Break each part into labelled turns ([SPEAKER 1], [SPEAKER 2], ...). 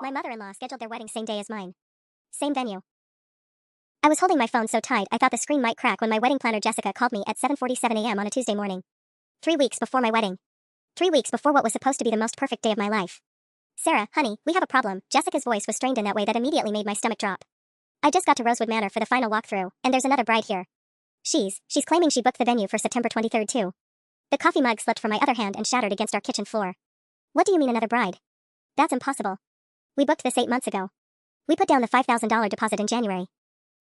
[SPEAKER 1] My mother-in-law scheduled their wedding same day as mine. Same venue. I was holding my phone so tight I thought the screen might crack when my wedding planner Jessica called me at 7:47 a.m. on a Tuesday morning. 3 weeks before my wedding. 3 weeks before what was supposed to be the most perfect day of my life. Sarah, honey, we have a problem. Jessica's voice was strained in that way that immediately made my stomach drop. I just got to Rosewood Manor for the final walkthrough, and there's another bride here. She's claiming she booked the venue for September 23rd too. The coffee mug slipped from my other hand and shattered against our kitchen floor. What do you mean another bride? That's impossible. We booked this 8 months ago. We put down the $5,000 deposit in January.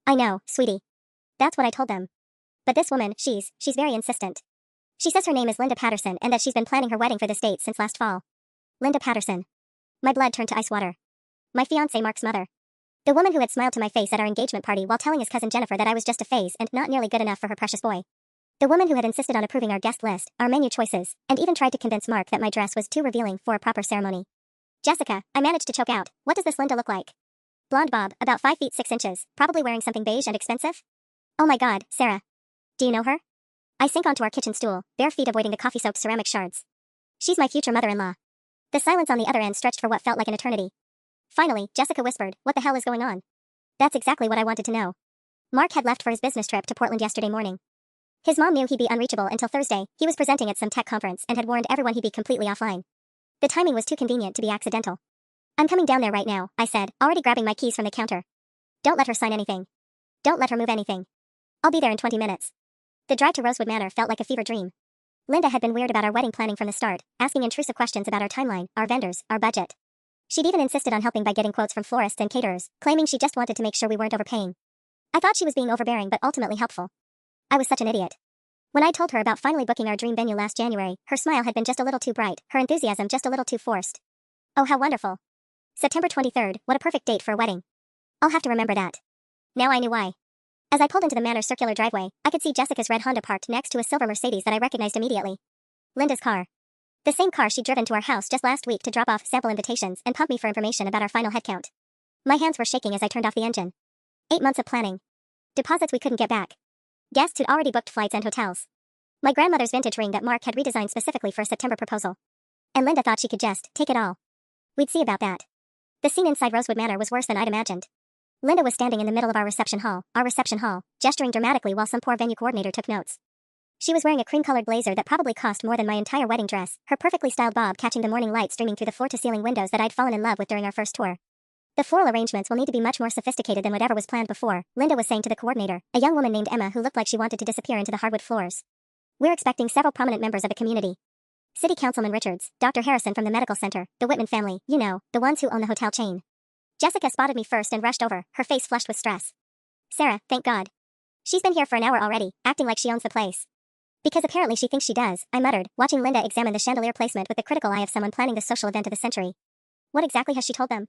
[SPEAKER 1] I know, sweetie. That's what I told them. But this woman, she's very insistent. She says her name is Linda Patterson and that she's been planning her wedding for this date since last fall. Linda Patterson. My blood turned to ice water. My fiancé Mark's mother. The woman who had smiled to my face at our engagement party while telling his cousin Jennifer that I was just a phase and not nearly good enough for her precious boy. The woman who had insisted on approving our guest list, our menu choices, and even tried to convince Mark that my dress was too revealing for a proper ceremony. Jessica, I managed to choke out. What does this Linda look like? Blonde bob, about 5 feet 6 inches, probably wearing something beige and expensive? Oh my god, Sarah. Do you know her? I sank onto our kitchen stool, bare feet avoiding the coffee-soaked ceramic shards. She's my future mother-in-law. The silence on the other end stretched for what felt like an eternity. Finally, Jessica whispered, "What the hell is going on?" That's exactly what I wanted to know. Mark had left for his business trip to Portland yesterday morning. His mom knew he'd be unreachable until Thursday. He was presenting at some tech conference and had warned everyone he'd be completely offline. The timing was too convenient to be accidental. I'm coming down there right now, I said, already grabbing my keys from the counter. Don't let her sign anything. Don't let her move anything. I'll be there in 20 minutes. The drive to Rosewood Manor felt like a fever dream. Linda had been weird about our wedding planning from the start, asking intrusive questions about our timeline, our vendors, our budget. She'd even insisted on helping by getting quotes from florists and caterers, claiming she just wanted to make sure we weren't overpaying. I thought she was being overbearing but ultimately helpful. I was such an idiot. When I told her about finally booking our dream venue last January, her smile had been just a little too bright, her enthusiasm just a little too forced. Oh, how wonderful. September 23rd, what a perfect date for a wedding. I'll have to remember that. Now I knew why. As I pulled into the Manor's circular driveway, I could see Jessica's red Honda parked next to a silver Mercedes that I recognized immediately. Linda's car. The same car she'd driven to our house just last week to drop off sample invitations and pump me for information about our final headcount. My hands were shaking as I turned off the engine. 8 months of planning. Deposits we couldn't get back. Guests who'd already booked flights and hotels. My grandmother's vintage ring that Mark had redesigned specifically for a September proposal. And Linda thought she could just take it all. We'd see about that. The scene inside Rosewood Manor was worse than I'd imagined. Linda was standing in the middle of our reception hall, gesturing dramatically while some poor venue coordinator took notes. She was wearing a cream-colored blazer that probably cost more than my entire wedding dress, her perfectly styled bob catching the morning light streaming through the floor-to-ceiling windows that I'd fallen in love with during our first tour. The floral arrangements will need to be much more sophisticated than whatever was planned before, Linda was saying to the coordinator, a young woman named Emma who looked like she wanted to disappear into the hardwood floors. We're expecting several prominent members of the community. City Councilman Richards, Dr. Harrison from the medical center, the Whitman family, you know, the ones who own the hotel chain. Jessica spotted me first and rushed over, her face flushed with stress. Sarah, thank God. She's been here for an hour already, acting like she owns the place. Because apparently she thinks she does, I muttered, watching Linda examine the chandelier placement with the critical eye of someone planning the social event of the century. What exactly has she told them?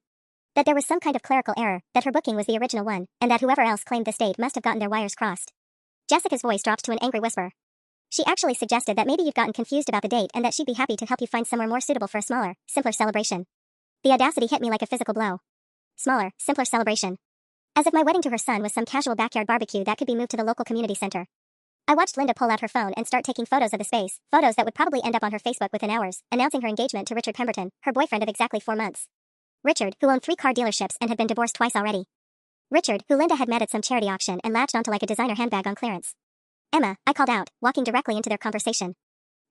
[SPEAKER 1] That there was some kind of clerical error, that her booking was the original one, and that whoever else claimed this date must have gotten their wires crossed. Jessica's voice dropped to an angry whisper. She actually suggested that maybe you've gotten confused about the date and that she'd be happy to help you find somewhere more suitable for a smaller, simpler celebration. The audacity hit me like a physical blow. Smaller, simpler celebration. As if my wedding to her son was some casual backyard barbecue that could be moved to the local community center. I watched Linda pull out her phone and start taking photos of the space, photos that would probably end up on her Facebook within hours, announcing her engagement to Richard Pemberton, her boyfriend of exactly 4 months. Richard, who owned 3 car dealerships and had been divorced twice already. Richard, who Linda had met at some charity auction and latched onto like a designer handbag on clearance. Emma, I called out, walking directly into their conversation.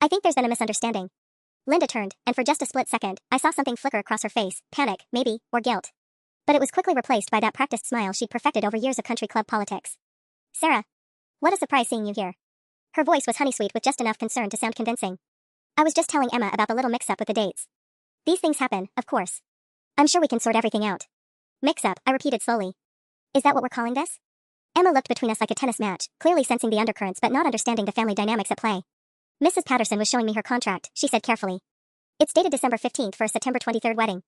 [SPEAKER 1] I think there's been a misunderstanding. Linda turned, and for just a split second, I saw something flicker across her face, panic, maybe, or guilt. But it was quickly replaced by that practiced smile she'd perfected over years of country club politics. Sarah. What a surprise seeing you here. Her voice was honey-sweet with just enough concern to sound convincing. I was just telling Emma about the little mix-up with the dates. These things happen, of course. I'm sure we can sort everything out. Mix-up, I repeated slowly. Is that what we're calling this? Emma looked between us like a tennis match, clearly sensing the undercurrents but not understanding the family dynamics at play. Mrs. Patterson was showing me her contract, she said carefully. It's dated December 15th for a September 23rd wedding.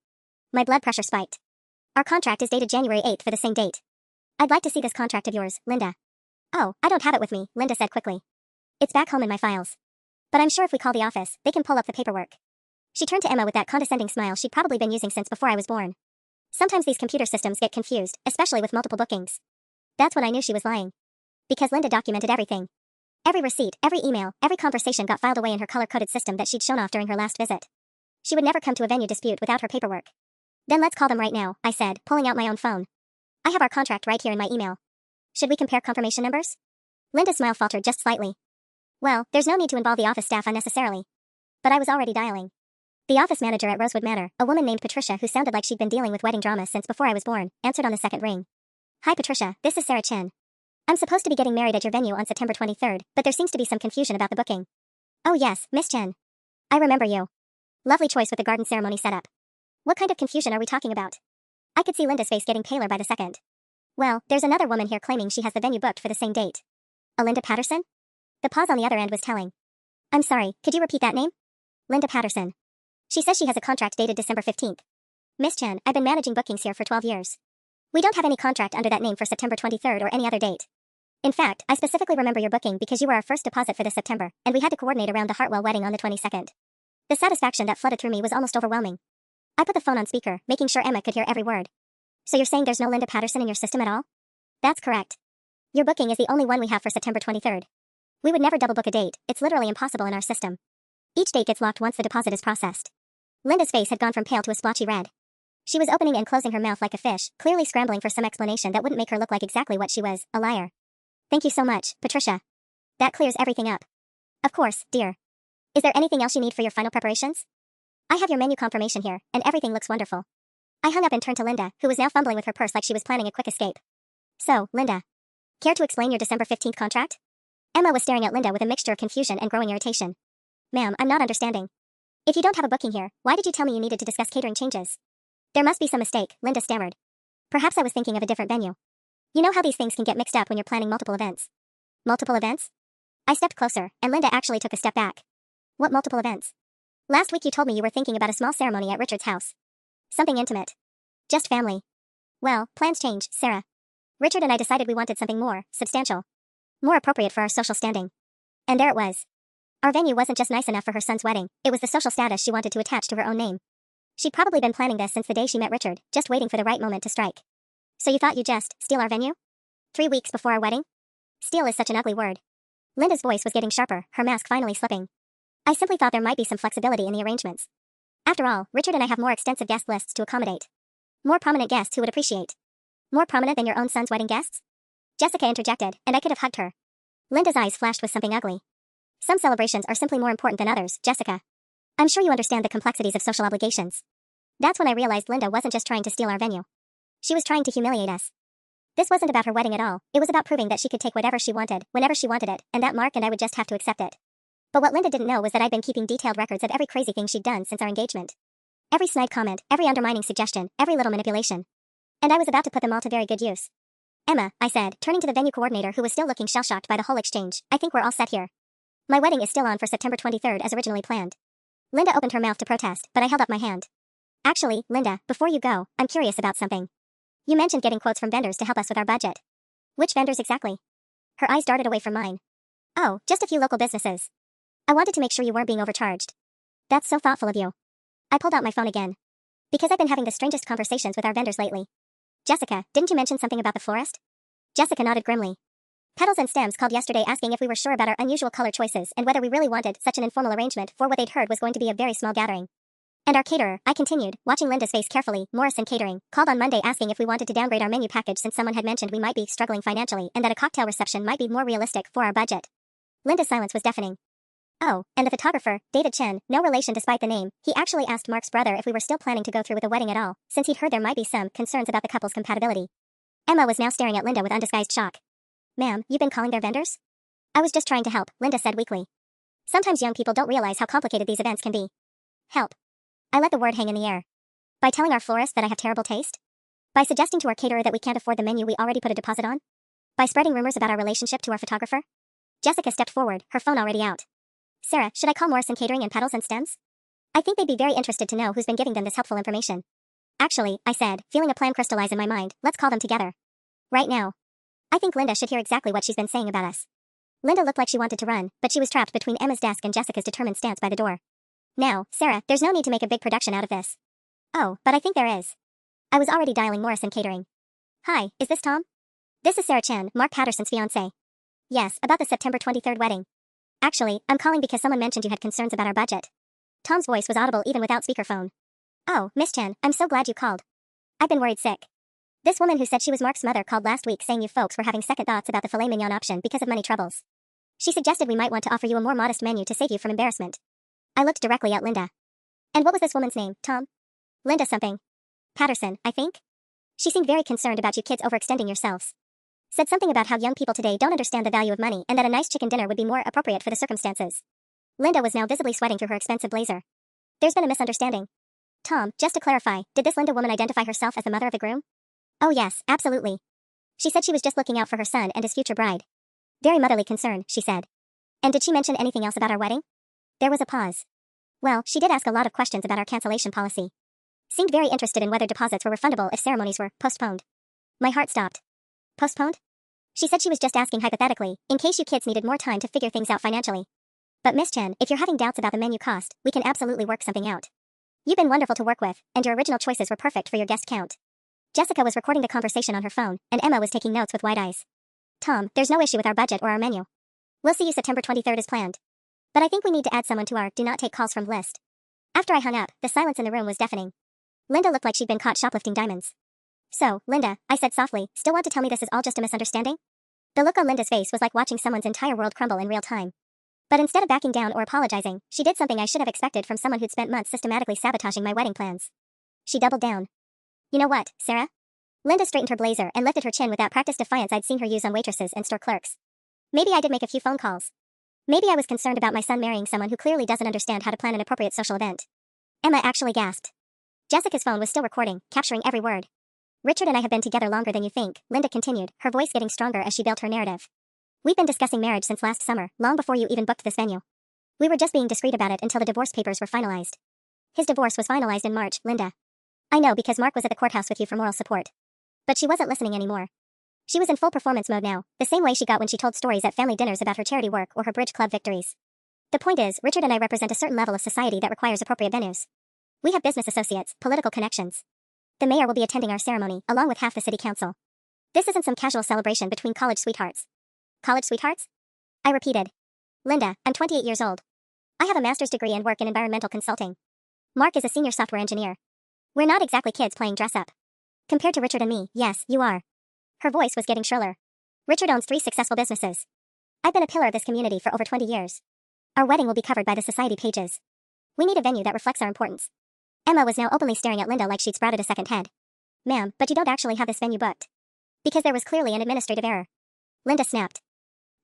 [SPEAKER 1] My blood pressure spiked. Our contract is dated January 8th for the same date. I'd like to see this contract of yours, Linda. Oh, I don't have it with me, Linda said quickly. It's back home in my files. But I'm sure if we call the office, they can pull up the paperwork. She turned to Emma with that condescending smile she'd probably been using since before I was born. Sometimes these computer systems get confused, especially with multiple bookings. That's when I knew she was lying. Because Linda documented everything. Every receipt, every email, every conversation got filed away in her color-coded system that she'd shown off during her last visit. She would never come to a venue dispute without her paperwork. Then let's call them right now, I said, pulling out my own phone. I have our contract right here in my email. Should we compare confirmation numbers? Linda's smile faltered just slightly. Well, there's no need to involve the office staff unnecessarily. But I was already dialing. The office manager at Rosewood Manor, a woman named Patricia who sounded like she'd been dealing with wedding drama since before I was born, answered on the second ring. Hi Patricia, this is Sarah Chen. I'm supposed to be getting married at your venue on September 23rd, but there seems to be some confusion about the booking. Oh yes, Miss Chen. I remember you. Lovely choice with the garden ceremony setup. What kind of confusion are we talking about? I could see Linda's face getting paler by the second. Well, there's another woman here claiming she has the venue booked for the same date. Linda Patterson? The pause on the other end was telling. I'm sorry, could you repeat that name? Linda Patterson. She says she has a contract dated December 15th. Miss Chen, I've been managing bookings here for 12 years. We don't have any contract under that name for September 23rd or any other date. In fact, I specifically remember your booking because you were our first deposit for this September, and we had to coordinate around the Hartwell wedding on the 22nd. The satisfaction that flooded through me was almost overwhelming. I put the phone on speaker, making sure Emma could hear every word. So you're saying there's no Linda Patterson in your system at all? That's correct. Your booking is the only one we have for September 23rd. We would never double book a date, it's literally impossible in our system. Each date gets locked once the deposit is processed. Linda's face had gone from pale to a splotchy red. She was opening and closing her mouth like a fish, clearly scrambling for some explanation that wouldn't make her look like exactly what she was, a liar. Thank you so much, Patricia. That clears everything up. Of course, dear. Is there anything else you need for your final preparations? I have your menu confirmation here, and everything looks wonderful. I hung up and turned to Linda, who was now fumbling with her purse like she was planning a quick escape. So, Linda. Care to explain your December 15th contract? Emma was staring at Linda with a mixture of confusion and growing irritation. Ma'am, I'm not understanding. If you don't have a booking here, why did you tell me you needed to discuss catering changes? There must be some mistake, Linda stammered. Perhaps I was thinking of a different venue. You know how these things can get mixed up when you're planning multiple events. Multiple events? I stepped closer, and Linda actually took a step back. What multiple events? Last week you told me you were thinking about a small ceremony at Richard's house. Something intimate. Just family. Well, plans change, Sarah. Richard and I decided we wanted something more substantial. More appropriate for our social standing. And there it was. Our venue wasn't just nice enough for her son's wedding, it was the social status she wanted to attach to her own name. She'd probably been planning this since the day she met Richard, just waiting for the right moment to strike. So you thought you'd just steal our venue? 3 weeks before our wedding? Steal is such an ugly word. Linda's voice was getting sharper, her mask finally slipping. I simply thought there might be some flexibility in the arrangements. After all, Richard and I have more extensive guest lists to accommodate. More prominent guests who would appreciate. More prominent than your own son's wedding guests? Jessica interjected, and I could have hugged her. Linda's eyes flashed with something ugly. Some celebrations are simply more important than others, Jessica. I'm sure you understand the complexities of social obligations. That's when I realized Linda wasn't just trying to steal our venue. She was trying to humiliate us. This wasn't about her wedding at all, it was about proving that she could take whatever she wanted, whenever she wanted it, and that Mark and I would just have to accept it. But what Linda didn't know was that I'd been keeping detailed records of every crazy thing she'd done since our engagement. Every snide comment, every undermining suggestion, every little manipulation. And I was about to put them all to very good use. Emma, I said, turning to the venue coordinator who was still looking shell-shocked by the whole exchange, I think we're all set here. My wedding is still on for September 23rd as originally planned. Linda opened her mouth to protest, but I held up my hand. Actually, Linda, before you go, I'm curious about something. You mentioned getting quotes from vendors to help us with our budget. Which vendors exactly? Her eyes darted away from mine. Oh, just a few local businesses. I wanted to make sure you weren't being overcharged. That's so thoughtful of you. I pulled out my phone again. Because I've been having the strangest conversations with our vendors lately. Jessica, didn't you mention something about the florist? Jessica nodded grimly. Petals and Stems called yesterday asking if we were sure about our unusual color choices and whether we really wanted such an informal arrangement for what they'd heard was going to be a very small gathering. And our caterer, I continued, watching Linda's face carefully, Morrison Catering, called on Monday asking if we wanted to downgrade our menu package since someone had mentioned we might be struggling financially and that a cocktail reception might be more realistic for our budget. Linda's silence was deafening. Oh, and the photographer, David Chen, no relation despite the name, he actually asked Mark's brother if we were still planning to go through with the wedding at all, since he'd heard there might be some concerns about the couple's compatibility. Emma was now staring at Linda with undisguised shock. Ma'am, you've been calling their vendors? I was just trying to help, Linda said weakly. Sometimes young people don't realize how complicated these events can be. Help. I let the word hang in the air. By telling our florist that I have terrible taste? By suggesting to our caterer that we can't afford the menu we already put a deposit on? By spreading rumors about our relationship to our photographer? Jessica stepped forward, her phone already out. Sarah, should I call Morrison Catering and Petals and Stems? I think they'd be very interested to know who's been giving them this helpful information. Actually, I said, feeling a plan crystallize in my mind, let's call them together. Right now. I think Linda should hear exactly what she's been saying about us. Linda looked like she wanted to run, but she was trapped between Emma's desk and Jessica's determined stance by the door. Now, Sarah, there's no need to make a big production out of this. Oh, but I think there is. I was already dialing Morrison Catering. Hi, is this Tom? This is Sarah Chen, Mark Patterson's fiancée. Yes, about the September 23rd wedding. Actually, I'm calling because someone mentioned you had concerns about our budget. Tom's voice was audible even without speakerphone. Oh, Miss Chen, I'm so glad you called. I've been worried sick. This woman who said she was Mark's mother called last week saying you folks were having second thoughts about the filet mignon option because of money troubles. She suggested we might want to offer you a more modest menu to save you from embarrassment. I looked directly at Linda. And what was this woman's name, Tom? Linda something. Patterson, I think? She seemed very concerned about you kids overextending yourselves. Said something about how young people today don't understand the value of money and that a nice chicken dinner would be more appropriate for the circumstances. Linda was now visibly sweating through her expensive blazer. There's been a misunderstanding. Tom, just to clarify, did this Linda woman identify herself as the mother of the groom? Oh yes, absolutely. She said she was just looking out for her son and his future bride. Very motherly concern, she said. And did she mention anything else about our wedding? There was a pause. Well, she did ask a lot of questions about our cancellation policy. Seemed very interested in whether deposits were refundable if ceremonies were postponed. My heart stopped. Postponed? She said she was just asking hypothetically, in case you kids needed more time to figure things out financially. But Miss Chen, if you're having doubts about the menu cost, we can absolutely work something out. You've been wonderful to work with, and your original choices were perfect for your guest count. Jessica was recording the conversation on her phone, and Emma was taking notes with wide eyes. Tom, there's no issue with our budget or our menu. We'll see you September 23rd as planned. But I think we need to add someone to our do not take calls from list. After I hung up, the silence in the room was deafening. Linda looked like she'd been caught shoplifting diamonds. So, Linda, I said softly, still want to tell me this is all just a misunderstanding? The look on Linda's face was like watching someone's entire world crumble in real time. But instead of backing down or apologizing, she did something I should have expected from someone who'd spent months systematically sabotaging my wedding plans. She doubled down. You know what, Sarah? Linda straightened her blazer and lifted her chin with that practiced defiance I'd seen her use on waitresses and store clerks. Maybe I did make a few phone calls. Maybe I was concerned about my son marrying someone who clearly doesn't understand how to plan an appropriate social event. Emma actually gasped. Jessica's phone was still recording, capturing every word. Richard and I have been together longer than you think, Linda continued, her voice getting stronger as she built her narrative. We've been discussing marriage since last summer, long before you even booked this venue. We were just being discreet about it until the divorce papers were finalized. His divorce was finalized in March, Linda. I know because Mark was at the courthouse with you for moral support. But she wasn't listening anymore. She was in full performance mode now, the same way she got when she told stories at family dinners about her charity work or her bridge club victories. The point is, Richard and I represent a certain level of society that requires appropriate venues. We have business associates, political connections. The mayor will be attending our ceremony, along with half the city council. This isn't some casual celebration between college sweethearts. College sweethearts? I repeated. Linda, I'm 28 years old. I have a master's degree and work in environmental consulting. Mark is a senior software engineer. We're not exactly kids playing dress up. Compared to Richard and me, yes, you are. Her voice was getting shriller. Richard owns 3 successful businesses. I've been a pillar of this community for over 20 years. Our wedding will be covered by the society pages. We need a venue that reflects our importance. Emma was now openly staring at Linda like she'd sprouted a second head. Ma'am, but you don't actually have this venue booked. Because there was clearly an administrative error. Linda snapped.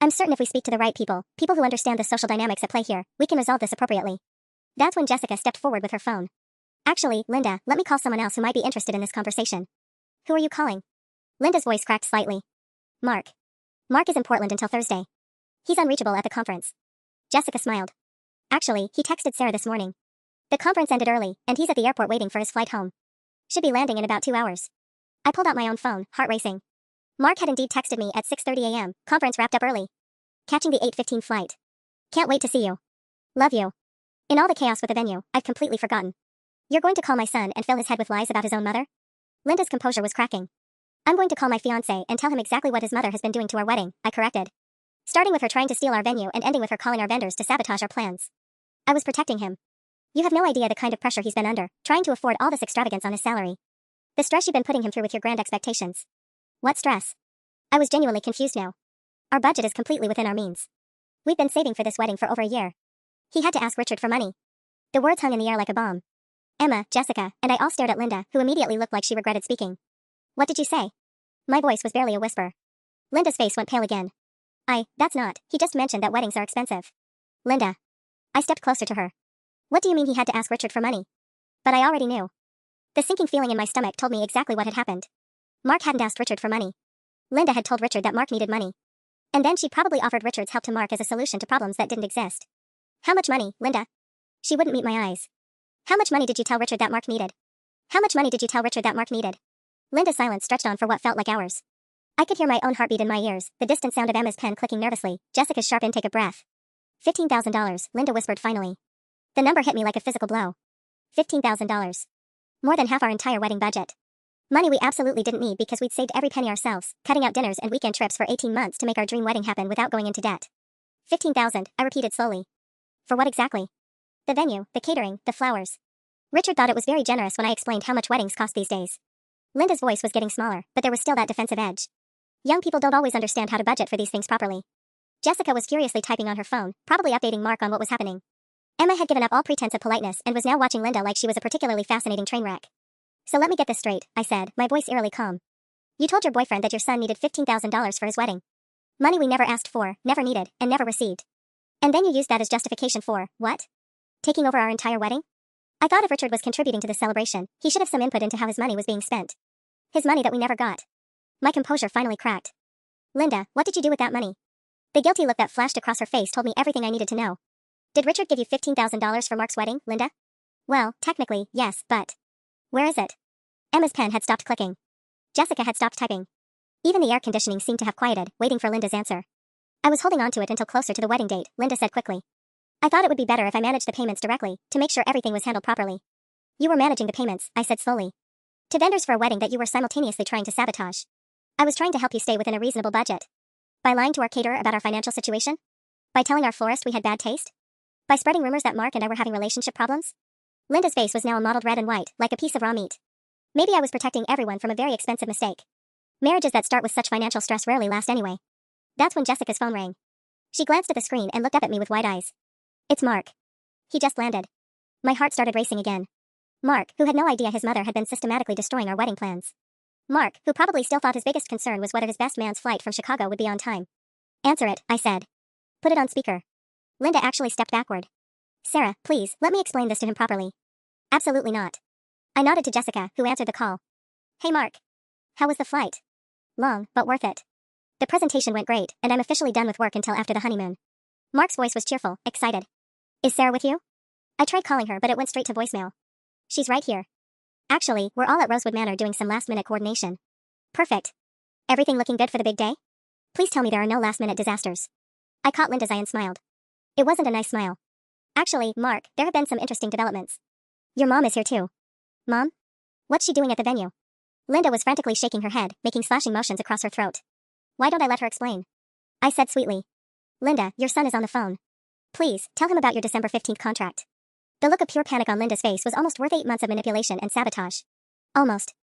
[SPEAKER 1] I'm certain if we speak to the right people, people who understand the social dynamics at play here, we can resolve this appropriately. That's when Jessica stepped forward with her phone. Actually, Linda, let me call someone else who might be interested in this conversation. Who are you calling? Linda's voice cracked slightly. Mark. Mark is in Portland until Thursday. He's unreachable at the conference. Jessica smiled. Actually, he texted Sarah this morning. The conference ended early, and he's at the airport waiting for his flight home. Should be landing in about 2 hours. I pulled out my own phone, heart racing. Mark had indeed texted me at 6:30 a.m., conference wrapped up early. Catching the 8:15 flight. Can't wait to see you. Love you. In all the chaos with the venue, I've completely forgotten. You're going to call my son and fill his head with lies about his own mother? Linda's composure was cracking. I'm going to call my fiancé and tell him exactly what his mother has been doing to our wedding, I corrected. Starting with her trying to steal our venue and ending with her calling our vendors to sabotage our plans. I was protecting him. You have no idea the kind of pressure he's been under, trying to afford all this extravagance on his salary. The stress you've been putting him through with your grand expectations. What stress? I was genuinely confused now. Our budget is completely within our means. We've been saving for this wedding for over a year. He had to ask Richard for money. The words hung in the air like a bomb. Emma, Jessica, and I all stared at Linda, who immediately looked like she regretted speaking. What did you say? My voice was barely a whisper. Linda's face went pale again. That's not, he just mentioned that weddings are expensive. Linda. I stepped closer to her. What do you mean he had to ask Richard for money? But I already knew. The sinking feeling in my stomach told me exactly what had happened. Mark hadn't asked Richard for money. Linda had told Richard that Mark needed money. And then she'd probably offered Richard's help to Mark as a solution to problems that didn't exist. How much money, Linda? She wouldn't meet my eyes. How much money did you tell Richard that Mark needed? How much money did you tell Richard that Mark needed? Linda's silence stretched on for what felt like hours. I could hear my own heartbeat in my ears, the distant sound of Emma's pen clicking nervously, Jessica's sharp intake of breath. $15,000, Linda whispered finally. The number hit me like a physical blow. $15,000. More than half our entire wedding budget. Money we absolutely didn't need because we'd saved every penny ourselves, cutting out dinners and weekend trips for 18 months to make our dream wedding happen without going into debt. 15,000, I repeated slowly. For what exactly? The venue, the catering, the flowers. Richard thought it was very generous when I explained how much weddings cost these days. Linda's voice was getting smaller, but there was still that defensive edge. Young people don't always understand how to budget for these things properly. Jessica was furiously typing on her phone, probably updating Mark on what was happening. Emma had given up all pretense of politeness and was now watching Linda like she was a particularly fascinating train wreck. So let me get this straight, I said, my voice eerily calm. You told your boyfriend that your son needed $15,000 for his wedding. Money we never asked for, never needed, and never received. And then you used that as justification for, what? Taking over our entire wedding? I thought if Richard was contributing to the celebration, he should have some input into how his money was being spent. His money that we never got. My composure finally cracked. Linda, what did you do with that money? The guilty look that flashed across her face told me everything I needed to know. Did Richard give you $15,000 for Mark's wedding, Linda? Well, technically, yes, but... Where is it? Emma's pen had stopped clicking. Jessica had stopped typing. Even the air conditioning seemed to have quieted, waiting for Linda's answer. I was holding on to it until closer to the wedding date, Linda said quickly. I thought it would be better if I managed the payments directly, to make sure everything was handled properly. You were managing the payments, I said slowly. To vendors for a wedding that you were simultaneously trying to sabotage. I was trying to help you stay within a reasonable budget. By lying to our caterer about our financial situation? By telling our florist we had bad taste? By spreading rumors that Mark and I were having relationship problems? Linda's face was now a mottled red and white, like a piece of raw meat. Maybe I was protecting everyone from a very expensive mistake. Marriages that start with such financial stress rarely last anyway. That's when Jessica's phone rang. She glanced at the screen and looked up at me with wide eyes. It's Mark. He just landed. My heart started racing again. Mark, who had no idea his mother had been systematically destroying our wedding plans. Mark, who probably still thought his biggest concern was whether his best man's flight from Chicago would be on time. Answer it, I said. Put it on speaker. Linda actually stepped backward. Sarah, please, let me explain this to him properly. Absolutely not. I nodded to Jessica, who answered the call. Hey Mark. How was the flight? Long, but worth it. The presentation went great, and I'm officially done with work until after the honeymoon. Mark's voice was cheerful, excited. Is Sarah with you? I tried calling her, but it went straight to voicemail. She's right here. Actually, we're all at Rosewood Manor doing some last-minute coordination. Perfect. Everything looking good for the big day? Please tell me there are no last-minute disasters. I caught Linda's eye and smiled. It wasn't a nice smile. Actually, Mark, there have been some interesting developments. Your mom is here too. Mom? What's she doing at the venue? Linda was frantically shaking her head, making slashing motions across her throat. Why don't I let her explain? I said sweetly. Linda, your son is on the phone. Please, tell him about your December 15th contract. The look of pure panic on Linda's face was almost worth 8 months of manipulation and sabotage. Almost.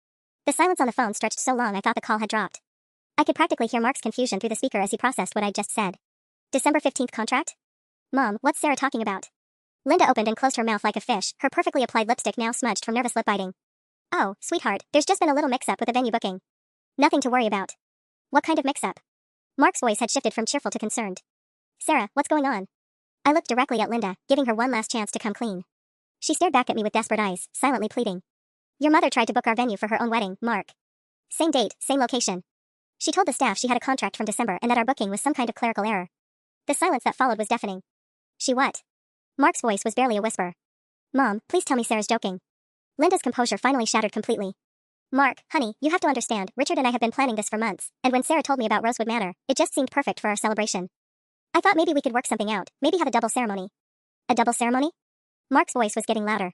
[SPEAKER 1] The silence on the phone stretched so long I thought the call had dropped. I could practically hear Mark's confusion through the speaker as he processed what I'd just said. December 15th contract? Mom, what's Sarah talking about? Linda opened and closed her mouth like a fish, her perfectly applied lipstick now smudged from nervous lip biting. Oh, sweetheart, there's just been a little mix-up with the venue booking. Nothing to worry about. What kind of mix-up? Mark's voice had shifted from cheerful to concerned. Sarah, what's going on? I looked directly at Linda, giving her one last chance to come clean. She stared back at me with desperate eyes, silently pleading. Your mother tried to book our venue for her own wedding, Mark. Same date, same location. She told the staff she had a contract from December and that our booking was some kind of clerical error. The silence that followed was deafening. She what? Mark's voice was barely a whisper. Mom, please tell me Sarah's joking. Linda's composure finally shattered completely. Mark, honey, you have to understand, Richard and I have been planning this for months, and when Sarah told me about Rosewood Manor, it just seemed perfect for our celebration. I thought maybe we could work something out, maybe have a double ceremony. A double ceremony? Mark's voice was getting louder.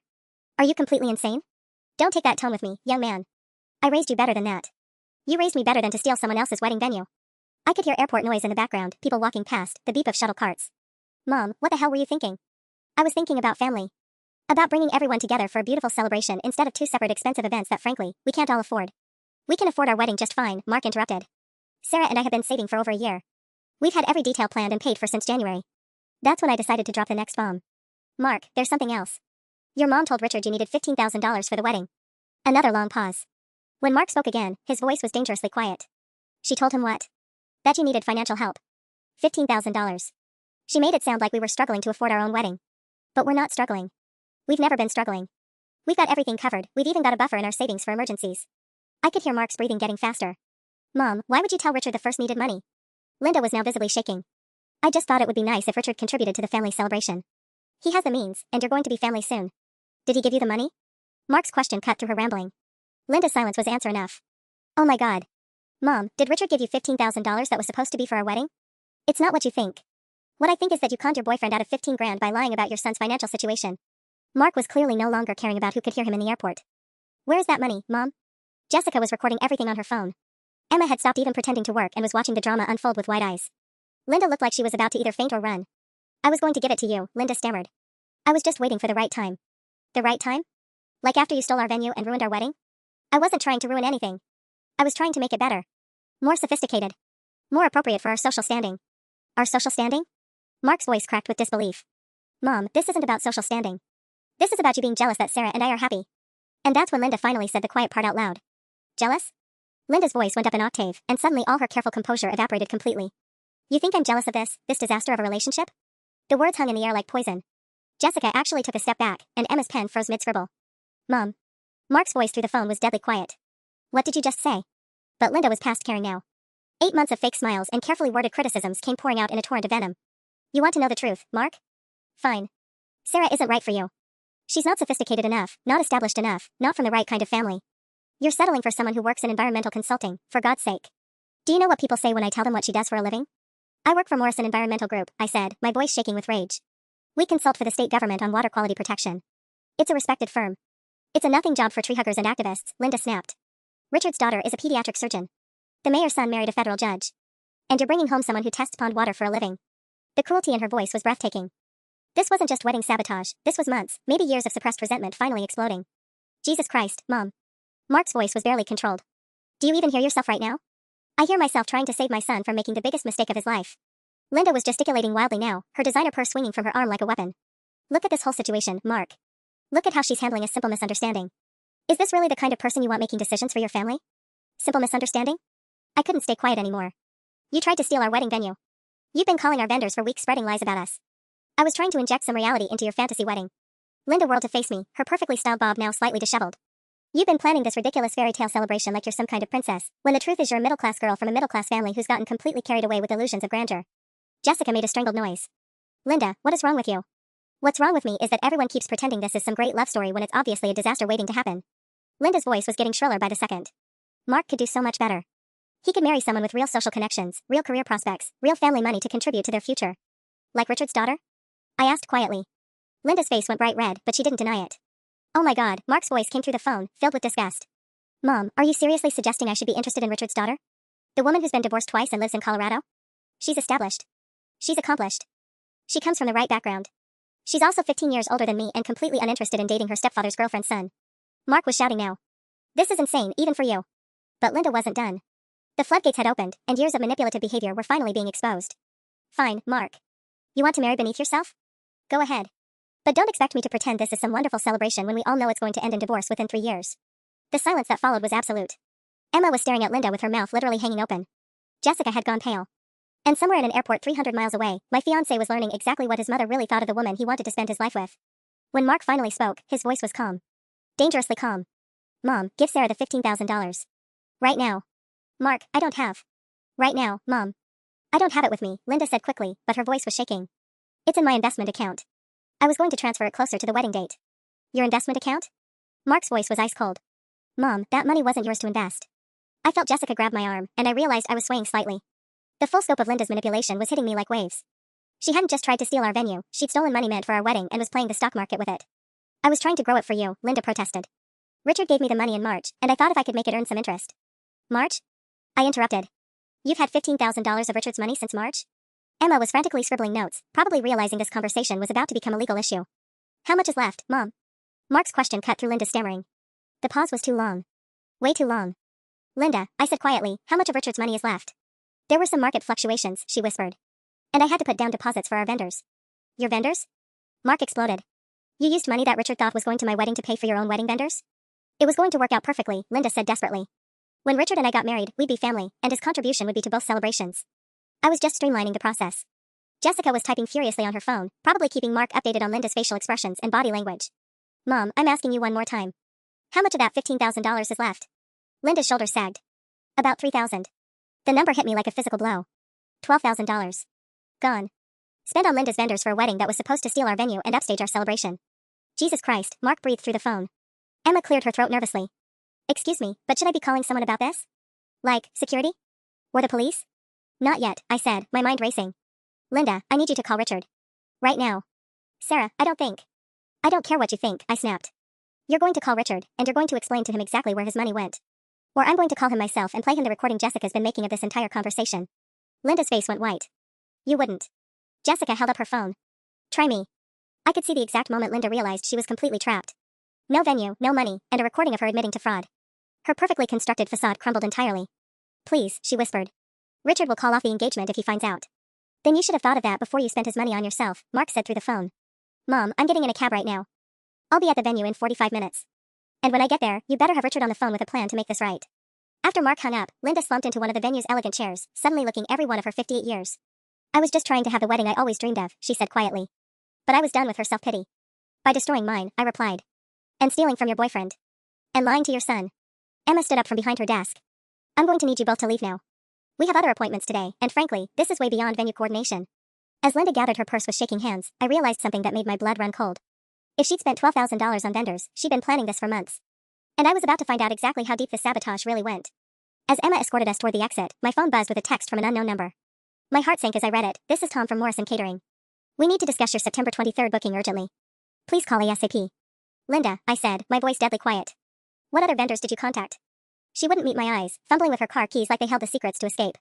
[SPEAKER 1] Are you completely insane? Don't take that tone with me, young man. I raised you better than that. You raised me better than to steal someone else's wedding venue. I could hear airport noise in the background, people walking past, the beep of shuttle carts. Mom, what the hell were you thinking? I was thinking about family. About bringing everyone together for a beautiful celebration instead of 2 separate expensive events that frankly, we can't all afford. We can afford our wedding just fine, Mark interrupted. Sarah and I have been saving for over a year. We've had every detail planned and paid for since January. That's when I decided to drop the next bomb. Mark, there's something else. Your mom told Richard you needed $15,000 for the wedding. Another long pause. When Mark spoke again, his voice was dangerously quiet. She told him what? That you needed financial help. $15,000. She made it sound like we were struggling to afford our own wedding. But we're not struggling. We've never been struggling. We've got everything covered, we've even got a buffer in our savings for emergencies. I could hear Mark's breathing getting faster. Mom, why would you tell Richard the first needed money? Linda was now visibly shaking. I just thought it would be nice if Richard contributed to the family celebration. He has the means, and you're going to be family soon. Did he give you the money? Mark's question cut through her rambling. Linda's silence was answer enough. Oh my god. Mom, did Richard give you $15,000 that was supposed to be for our wedding? It's not what you think. What I think is that you conned your boyfriend out of 15 grand by lying about your son's financial situation. Mark was clearly no longer caring about who could hear him in the airport. Where is that money, Mom? Jessica was recording everything on her phone. Emma had stopped even pretending to work and was watching the drama unfold with wide eyes. Linda looked like she was about to either faint or run. I was going to give it to you, Linda stammered. I was just waiting for the right time. The right time? Like after you stole our venue and ruined our wedding? I wasn't trying to ruin anything. I was trying to make it better. More sophisticated. More appropriate for our social standing. Our social standing? Mark's voice cracked with disbelief. Mom, this isn't about social standing. This is about you being jealous that Sarah and I are happy. And that's when Linda finally said the quiet part out loud. Jealous? Linda's voice went up an octave, and suddenly all her careful composure evaporated completely. You think I'm jealous of this disaster of a relationship? The words hung in the air like poison. Jessica actually took a step back, and Emma's pen froze mid-scribble. Mom. Mark's voice through the phone was deadly quiet. What did you just say? But Linda was past caring now. 8 months of fake smiles and carefully worded criticisms came pouring out in a torrent of venom. You want to know the truth, Mark? Fine. Sarah isn't right for you. She's not sophisticated enough, not established enough, not from the right kind of family. You're settling for someone who works in environmental consulting, for God's sake. Do you know what people say when I tell them what she does for a living? I work for Morrison Environmental Group, I said, my voice shaking with rage. We consult for the state government on water quality protection. It's a respected firm. It's a nothing job for tree huggers and activists, Linda snapped. Richard's daughter is a pediatric surgeon. The mayor's son married a federal judge. And you're bringing home someone who tests pond water for a living. The cruelty in her voice was breathtaking. This wasn't just wedding sabotage, this was months, maybe years of suppressed resentment finally exploding. Jesus Christ, Mom. Mark's voice was barely controlled. Do you even hear yourself right now? I hear myself trying to save my son from making the biggest mistake of his life. Linda was gesticulating wildly now, her designer purse swinging from her arm like a weapon. Look at this whole situation, Mark. Look at how she's handling a simple misunderstanding. Is this really the kind of person you want making decisions for your family? Simple misunderstanding? I couldn't stay quiet anymore. You tried to steal our wedding venue. You've been calling our vendors for weeks spreading lies about us. I was trying to inject some reality into your fantasy wedding. Linda whirled to face me, her perfectly styled bob now slightly disheveled. You've been planning this ridiculous fairy tale celebration like you're some kind of princess, when the truth is you're a middle-class girl from a middle-class family who's gotten completely carried away with illusions of grandeur. Jessica made a strangled noise. Linda, what is wrong with you? What's wrong with me is that everyone keeps pretending this is some great love story when it's obviously a disaster waiting to happen. Linda's voice was getting shriller by the second. Mark could do so much better. He could marry someone with real social connections, real career prospects, real family money to contribute to their future. Like Richard's daughter? I asked quietly. Linda's face went bright red, but she didn't deny it. Oh my God, Mark's voice came through the phone, filled with disgust. Mom, are you seriously suggesting I should be interested in Richard's daughter? The woman who's been divorced twice and lives in Colorado? She's established. She's accomplished. She comes from the right background. She's also 15 years older than me and completely uninterested in dating her stepfather's girlfriend's son. Mark was shouting now. This is insane, even for you. But Linda wasn't done. The floodgates had opened, and years of manipulative behavior were finally being exposed. Fine, Mark. You want to marry beneath yourself? Go ahead. But don't expect me to pretend this is some wonderful celebration when we all know it's going to end in divorce within 3 years. The silence that followed was absolute. Emma was staring at Linda with her mouth literally hanging open. Jessica had gone pale. And somewhere in an airport 300 miles away, my fiancé was learning exactly what his mother really thought of the woman he wanted to spend his life with. When Mark finally spoke, his voice was calm. Dangerously calm. Mom, give Sarah the $15,000. Right now. Mark, I don't have. Right now, Mom. I don't have it with me, Linda said quickly, but her voice was shaking. It's in my investment account. I was going to transfer it closer to the wedding date. Your investment account? Mark's voice was ice cold. Mom, that money wasn't yours to invest. I felt Jessica grab my arm, and I realized I was swaying slightly. The full scope of Linda's manipulation was hitting me like waves. She hadn't just tried to steal our venue, she'd stolen money meant for our wedding and was playing the stock market with it. I was trying to grow it for you, Linda protested. Richard gave me the money in March, and I thought if I could make it earn some interest. March? I interrupted. You've had $15,000 of Richard's money since March? Emma was frantically scribbling notes, probably realizing this conversation was about to become a legal issue. How much is left, Mom? Mark's question cut through Linda's stammering. The pause was too long. Way too long. Linda, I said quietly, how much of Richard's money is left? There were some market fluctuations, she whispered. And I had to put down deposits for our vendors. Your vendors? Mark exploded. You used money that Richard thought was going to my wedding to pay for your own wedding vendors? It was going to work out perfectly, Linda said desperately. When Richard and I got married, we'd be family, and his contribution would be to both celebrations. I was just streamlining the process. Jessica was typing furiously on her phone, probably keeping Mark updated on Linda's facial expressions and body language. Mom, I'm asking you one more time. How much of that $15,000 is left? Linda's shoulders sagged. About $3,000. The number hit me like a physical blow. $12,000. Gone. Spent on Linda's vendors for a wedding that was supposed to steal our venue and upstage our celebration. Jesus Christ, Mark breathed through the phone. Emma cleared her throat nervously. Excuse me, but should I be calling someone about this? Like, security? Or the police? Not yet, I said, my mind racing. Linda, I need you to call Richard. Right now. Sarah, I don't care what you think, I snapped. You're going to call Richard, and you're going to explain to him exactly where his money went. Or I'm going to call him myself and play him the recording Jessica's been making of this entire conversation. Linda's face went white. You wouldn't. Jessica held up her phone. Try me. I could see the exact moment Linda realized she was completely trapped. No venue, no money, and a recording of her admitting to fraud. Her perfectly constructed facade crumbled entirely. Please, she whispered. Richard will call off the engagement if he finds out. Then you should have thought of that before you spent his money on yourself, Mark said through the phone. Mom, I'm getting in a cab right now. I'll be at the venue in 45 minutes. And when I get there, you better have Richard on the phone with a plan to make this right. After Mark hung up, Linda slumped into one of the venue's elegant chairs, suddenly looking every one of her 58 years. I was just trying to have the wedding I always dreamed of, she said quietly. But I was done with her self-pity. By destroying mine, I replied. And stealing from your boyfriend. And lying to your son. Emma stood up from behind her desk. I'm going to need you both to leave now. We have other appointments today, and frankly, this is way beyond venue coordination. As Linda gathered her purse with shaking hands, I realized something that made my blood run cold. If she'd spent $12,000 on vendors, she'd been planning this for months. And I was about to find out exactly how deep this sabotage really went. As Emma escorted us toward the exit, my phone buzzed with a text from an unknown number. My heart sank as I read it. This is Tom from Morrison Catering. We need to discuss your September 23rd booking urgently. Please call ASAP. Linda, I said, my voice deadly quiet. What other vendors did you contact? She wouldn't meet my eyes, fumbling with her car keys like they held the secrets to escape.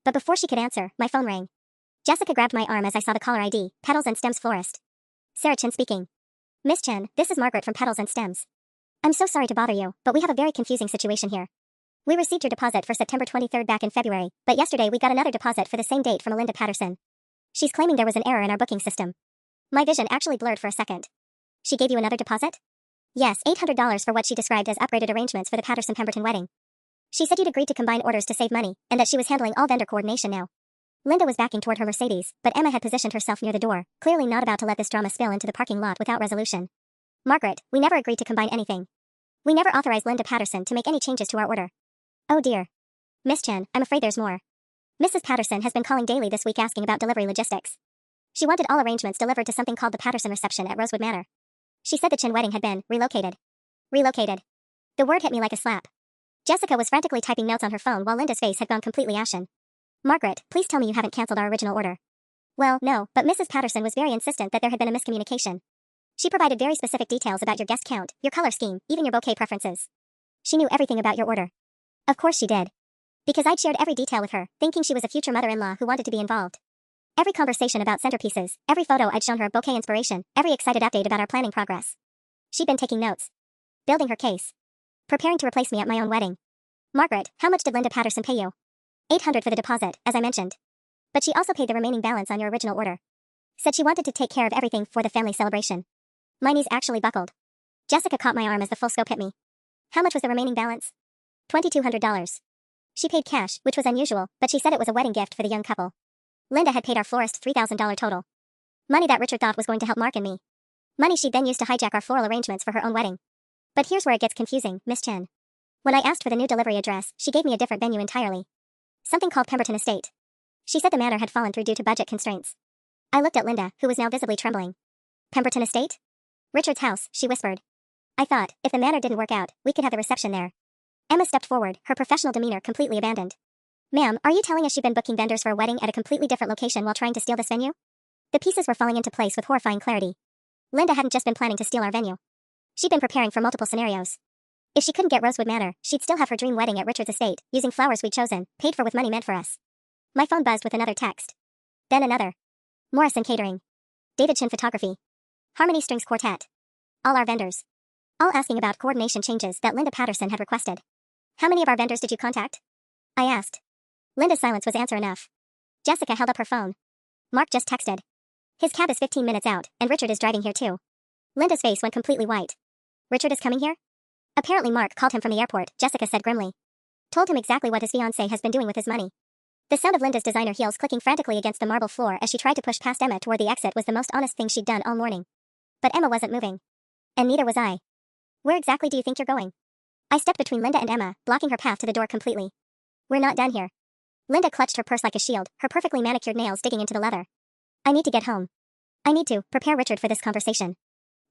[SPEAKER 1] But before she could answer, my phone rang. Jessica grabbed my arm as I saw the caller ID, Petals and Stems Florist. Sarah Chen speaking. Miss Chen, this is Margaret from Petals and Stems. I'm so sorry to bother you, but we have a very confusing situation here. We received your deposit for September 23rd back in February, but yesterday we got another deposit for the same date from Linda Patterson. She's claiming there was an error in our booking system. My vision actually blurred for a second. She gave you another deposit? Yes, $800 for what she described as upgraded arrangements for the Patterson-Pemberton wedding. She said you'd agreed to combine orders to save money, and that she was handling all vendor coordination now. Linda was backing toward her Mercedes, but Emma had positioned herself near the door, clearly not about to let this drama spill into the parking lot without resolution. Margaret, we never agreed to combine anything. We never authorized Linda Patterson to make any changes to our order. Oh dear. Miss Chen, I'm afraid there's more. Mrs. Patterson has been calling daily this week asking about delivery logistics. She wanted all arrangements delivered to something called the Patterson Reception at Rosewood Manor. She said the Chen wedding had been relocated. Relocated. The word hit me like a slap. Jessica was frantically typing notes on her phone while Linda's face had gone completely ashen. Margaret, please tell me you haven't canceled our original order. Well, no, but Mrs. Patterson was very insistent that there had been a miscommunication. She provided very specific details about your guest count, your color scheme, even your bouquet preferences. She knew everything about your order. Of course she did. Because I'd shared every detail with her, thinking she was a future mother-in-law who wanted to be involved. Every conversation about centerpieces, every photo I'd shown her of bouquet inspiration, every excited update about our planning progress. She'd been taking notes. Building her case. Preparing to replace me at my own wedding. Margaret, how much did Linda Patterson pay you? $800 for the deposit, as I mentioned. But she also paid the remaining balance on your original order. Said she wanted to take care of everything for the family celebration. My knees actually buckled. Jessica caught my arm as the full scope hit me. How much was the remaining balance? $2,200. She paid cash, which was unusual, but she said it was a wedding gift for the young couple. Linda had paid our florist $3,000 total. Money that Richard thought was going to help Mark and me. Money she'd then used to hijack our floral arrangements for her own wedding. But here's where it gets confusing, Miss Chen. When I asked for the new delivery address, she gave me a different venue entirely. Something called Pemberton Estate. She said the manor had fallen through due to budget constraints. I looked at Linda, who was now visibly trembling. Pemberton Estate? Richard's house, she whispered. I thought, if the manor didn't work out, we could have the reception there. Emma stepped forward, her professional demeanor completely abandoned. Ma'am, are you telling us you've been booking vendors for a wedding at a completely different location while trying to steal this venue? The pieces were falling into place with horrifying clarity. Linda hadn't just been planning to steal our venue. She'd been preparing for multiple scenarios. If she couldn't get Rosewood Manor, she'd still have her dream wedding at Richard's estate, using flowers we'd chosen, paid for with money meant for us. My phone buzzed with another text. Then another. Morrison Catering. David Chin Photography. Harmony Strings Quartet. All our vendors. All asking about coordination changes that Linda Patterson had requested. How many of our vendors did you contact? I asked. Linda's silence was answer enough. Jessica held up her phone. Mark just texted. His cab is 15 minutes out, and Richard is driving here too. Linda's face went completely white. Richard is coming here? Apparently Mark called him from the airport, Jessica said grimly. Told him exactly what his fiancé has been doing with his money. The sound of Linda's designer heels clicking frantically against the marble floor as she tried to push past Emma toward the exit was the most honest thing she'd done all morning. But Emma wasn't moving. And neither was I. Where exactly do you think you're going? I stepped between Linda and Emma, blocking her path to the door completely. We're not done here. Linda clutched her purse like a shield, her perfectly manicured nails digging into the leather. I need to get home. I need to prepare Richard for this conversation.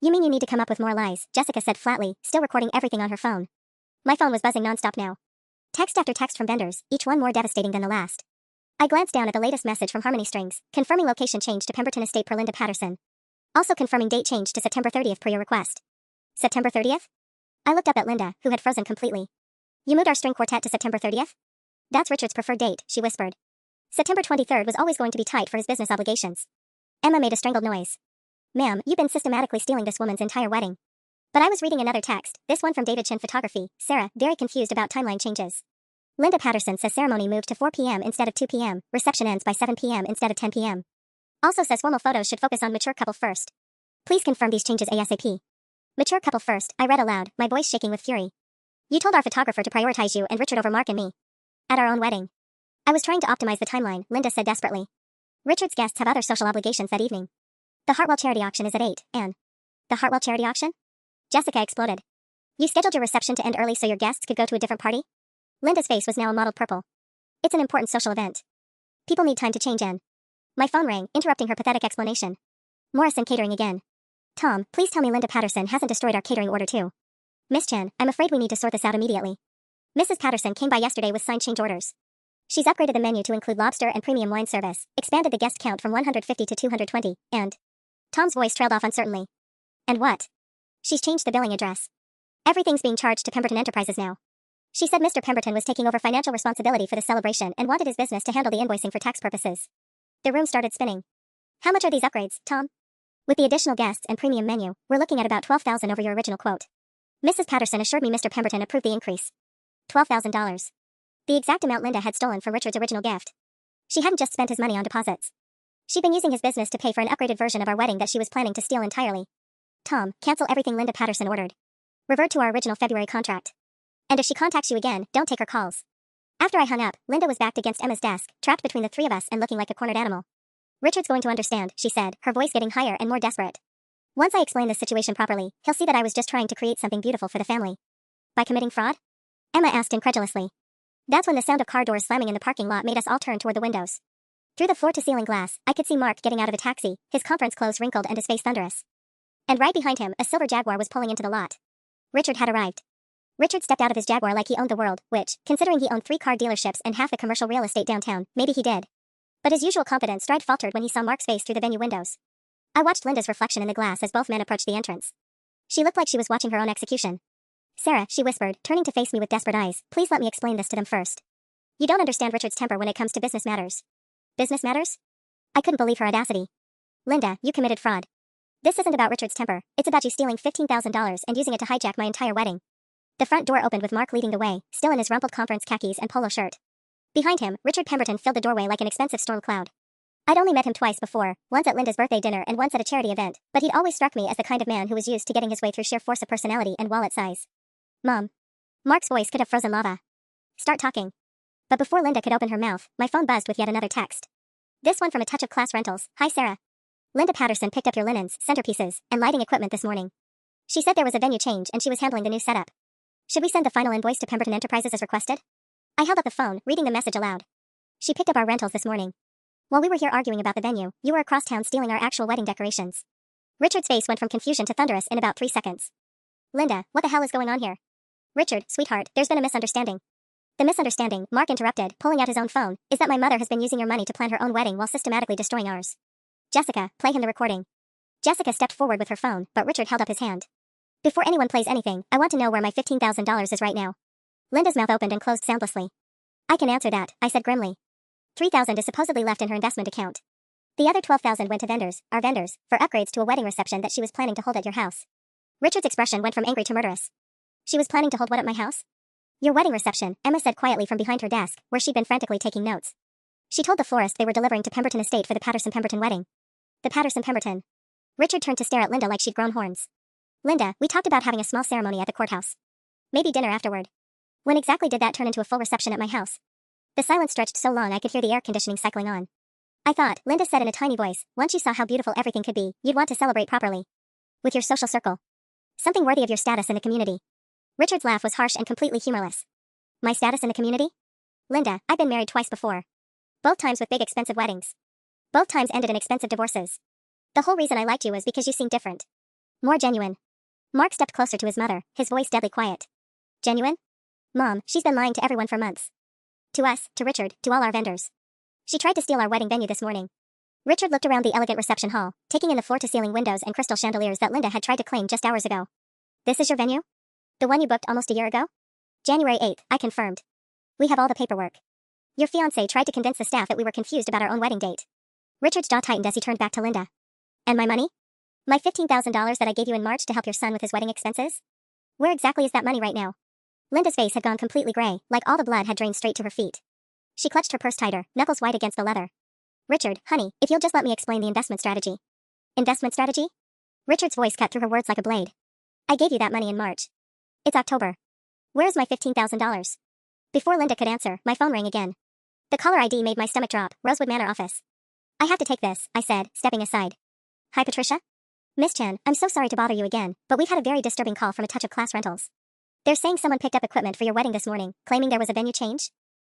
[SPEAKER 1] You mean you need to come up with more lies, Jessica said flatly, still recording everything on her phone. My phone was buzzing nonstop now. Text after text from vendors, each one more devastating than the last. I glanced down at the latest message from Harmony Strings, confirming location change to Pemberton Estate per Linda Patterson. Also confirming date change to September 30th per your request. September 30th? I looked up at Linda, who had frozen completely. You moved our string quartet to September 30th? That's Richard's preferred date, she whispered. September 23rd was always going to be tight for his business obligations. Emma made a strangled noise. Ma'am, you've been systematically stealing this woman's entire wedding. But I was reading another text, this one from David Chin Photography. Sarah, very confused about timeline changes. Linda Patterson says ceremony moved to 4 p.m. instead of 2 p.m., reception ends by 7 p.m. instead of 10 p.m. Also says formal photos should focus on mature couple first. Please confirm these changes ASAP. Mature couple first, I read aloud, my voice shaking with fury. You told our photographer to prioritize you and Richard over Mark and me. At our own wedding. I was trying to optimize the timeline, Linda said desperately. Richard's guests have other social obligations that evening. The Hartwell charity auction is at 8, and... The Hartwell charity auction? Jessica exploded. You scheduled your reception to end early so your guests could go to a different party? Linda's face was now a mottled purple. It's an important social event. People need time to change in. My phone rang, interrupting her pathetic explanation. Morrison Catering again. Tom, please tell me Linda Patterson hasn't destroyed our catering order too. Miss Chen, I'm afraid we need to sort this out immediately. Mrs. Patterson came by yesterday with signed change orders. She's upgraded the menu to include lobster and premium wine service, expanded the guest count from 150 to 220, and... Tom's voice trailed off uncertainly. And what? She's changed the billing address. Everything's being charged to Pemberton Enterprises now. She said Mr. Pemberton was taking over financial responsibility for the celebration and wanted his business to handle the invoicing for tax purposes. The room started spinning. How much are these upgrades, Tom? With the additional guests and premium menu, we're looking at about $12,000 over your original quote. Mrs. Patterson assured me Mr. Pemberton approved the increase. $12,000. The exact amount Linda had stolen from Richard's original gift. She hadn't just spent his money on deposits. She'd been using his business to pay for an upgraded version of our wedding that she was planning to steal entirely. Tom, cancel everything Linda Patterson ordered. Revert to our original February contract. And if she contacts you again, don't take her calls. After I hung up, Linda was backed against Emma's desk, trapped between the three of us and looking like a cornered animal. Richard's going to understand, she said, her voice getting higher and more desperate. Once I explain this situation properly, he'll see that I was just trying to create something beautiful for the family. By committing fraud? Emma asked incredulously. That's when the sound of car doors slamming in the parking lot made us all turn toward the windows. Through the floor-to-ceiling glass, I could see Mark getting out of a taxi, his conference clothes wrinkled and his face thunderous. And right behind him, a silver Jaguar was pulling into the lot. Richard had arrived. Richard stepped out of his Jaguar like he owned the world, which, considering he owned 3 car dealerships and half the commercial real estate downtown, maybe he did. But his usual confident stride faltered when he saw Mark's face through the venue windows. I watched Linda's reflection in the glass as both men approached the entrance. She looked like she was watching her own execution. Sarah, she whispered, turning to face me with desperate eyes, please let me explain this to them first. You don't understand Richard's temper when it comes to business matters. Business matters? I couldn't believe her audacity. Linda, you committed fraud. This isn't about Richard's temper, it's about you stealing $15,000 and using it to hijack my entire wedding. The front door opened with Mark leading the way, still in his rumpled conference khakis and polo shirt. Behind him, Richard Pemberton filled the doorway like an expensive storm cloud. I'd only met him twice before, once at Linda's birthday dinner and once at a charity event, but he'd always struck me as the kind of man who was used to getting his way through sheer force of personality and wallet size. Mom. Mark's voice could have frozen lava. Start talking. But before Linda could open her mouth, my phone buzzed with yet another text. This one from A Touch of Class Rentals. Hi Sarah. Linda Patterson picked up your linens, centerpieces, and lighting equipment this morning. She said there was a venue change and she was handling the new setup. Should we send the final invoice to Pemberton Enterprises as requested? I held up the phone, reading the message aloud. She picked up our rentals this morning. While we were here arguing about the venue, you were across town stealing our actual wedding decorations. Richard's face went from confusion to thunderous in about 3 seconds. Linda, what the hell is going on here? Richard, sweetheart, there's been a misunderstanding. The misunderstanding, Mark interrupted, pulling out his own phone, is that my mother has been using your money to plan her own wedding while systematically destroying ours. Jessica, play him the recording. Jessica stepped forward with her phone, but Richard held up his hand. Before anyone plays anything, I want to know where my $15,000 is right now. Linda's mouth opened and closed soundlessly. I can answer that, I said grimly. $3,000 is supposedly left in her investment account. The other $12,000 went to vendors, our vendors, for upgrades to a wedding reception that she was planning to hold at your house. Richard's expression went from angry to murderous. She was planning to hold what at my house? Your wedding reception, Emma said quietly from behind her desk, where she'd been frantically taking notes. She told the florist they were delivering to Pemberton Estate for the Patterson-Pemberton wedding. The Patterson-Pemberton. Richard turned to stare at Linda like she'd grown horns. Linda, we talked about having a small ceremony at the courthouse. Maybe dinner afterward. When exactly did that turn into a full reception at my house? The silence stretched so long I could hear the air conditioning cycling on. I thought, Linda said in a tiny voice, once you saw how beautiful everything could be, you'd want to celebrate properly. With your social circle. Something worthy of your status in the community. Richard's laugh was harsh and completely humorless. My status in the community? Linda, I've been married twice before. Both times with big expensive weddings. Both times ended in expensive divorces. The whole reason I liked you was because you seemed different. More genuine. Mark stepped closer to his mother, his voice deadly quiet. Genuine? Mom, she's been lying to everyone for months. To us, to Richard, to all our vendors. She tried to steal our wedding venue this morning. Richard looked around the elegant reception hall, taking in the floor-to-ceiling windows and crystal chandeliers that Linda had tried to claim just hours ago. This is your venue? The one you booked almost a year ago? January 8th, I confirmed. We have all the paperwork. Your fiancé tried to convince the staff that we were confused about our own wedding date. Richard's jaw tightened as he turned back to Linda. And my money? My $15,000 that I gave you in March to help your son with his wedding expenses? Where exactly is that money right now? Linda's face had gone completely gray, like all the blood had drained straight to her feet. She clutched her purse tighter, knuckles white against the leather. Richard, honey, if you'll just let me explain the investment strategy. Investment strategy? Richard's voice cut through her words like a blade. I gave you that money in March. It's October. Where's my $15,000? Before Linda could answer, my phone rang again. The caller ID made my stomach drop. Rosewood Manor office. I have to take this, I said, stepping aside. Hi, Patricia? Miss Chan, I'm so sorry to bother you again, but we've had a very disturbing call from a Touch of Class Rentals. They're saying someone picked up equipment for your wedding this morning, claiming there was a venue change.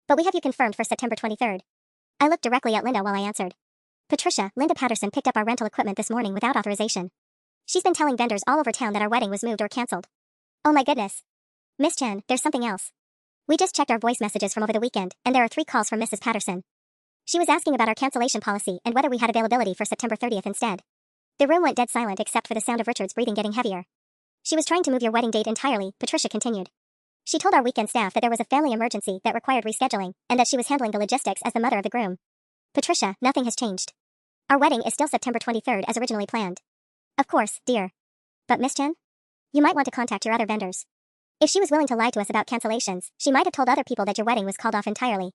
[SPEAKER 1] But we have you confirmed for September 23rd. I looked directly at Linda while I answered. Patricia, Linda Patterson picked up our rental equipment this morning without authorization. She's been telling vendors all over town that our wedding was moved or canceled. Oh my goodness. Miss Chan, there's something else. We just checked our voice messages from over the weekend, and there are 3 calls from Mrs. Patterson. She was asking about our cancellation policy and whether we had availability for September 30th instead. The room went dead silent except for the sound of Richard's breathing getting heavier. She was trying to move your wedding date entirely, Patricia continued. She told our weekend staff that there was a family emergency that required rescheduling, and that she was handling the logistics as the mother of the groom. Patricia, nothing has changed. Our wedding is still September 23rd as originally planned. Of course, dear. But Miss Chen? You might want to contact your other vendors. If she was willing to lie to us about cancellations, she might have told other people that your wedding was called off entirely.